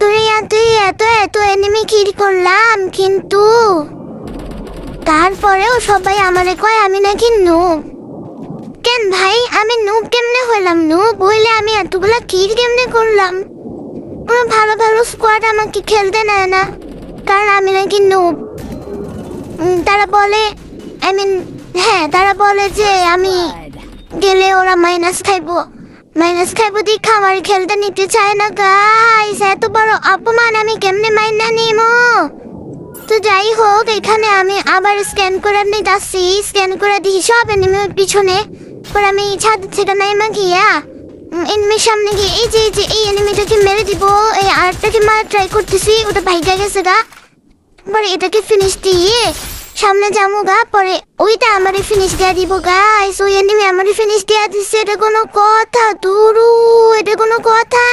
তুই এত এত এনিমি কিল করলাম, কিন্তু তারপরেও সবাই আমারে কয় আমি নাকি নুব। কেন ভাই, আমি নুব কেমনে হইলাম? নুব হইলে আমি এতগুলা কিল কেমনে করলাম? কোনো ভালো ভালো স্কোয়াড আমাকে খেলতে নেয় না, কারণ আমি নাকি নুব। তারা বলে, আই মিন, হ্যাঁ, তারা বলে যে আমি গেলে ওরা মাইনাস খাইবো দেখে আমার খেলতে নিতে চায় না। গাইস, এত বড় অপমান আমি কেমনে মাইনা নিমো? তো যাই হোক, এখানে আমি আবার স্ক্যান করে নিতেছি, স্ক্যান করে দিই সব এনিমির পিছনে। পর আমি ছাদ থেকে নাইমা গিয়া এনিমির সামনে গিয়ে এই এনিমিটাকে মেরে দিব। এই আরেকটাকে মারা ট্রাই করতেছি, ওটা ভাইগা গেছে গা। পরে এটাকে ফিনিশ দিয়ে সামনে যাবো গা, পরে ওইটা আমারে ফিনিশ দিয়ে দিব। গাইস, ওই এনিমি আমারে ফিনিশ দিয়ে দিচ্ছে, এটা কোনো কথা? দুরু, এটা কোনো কথা?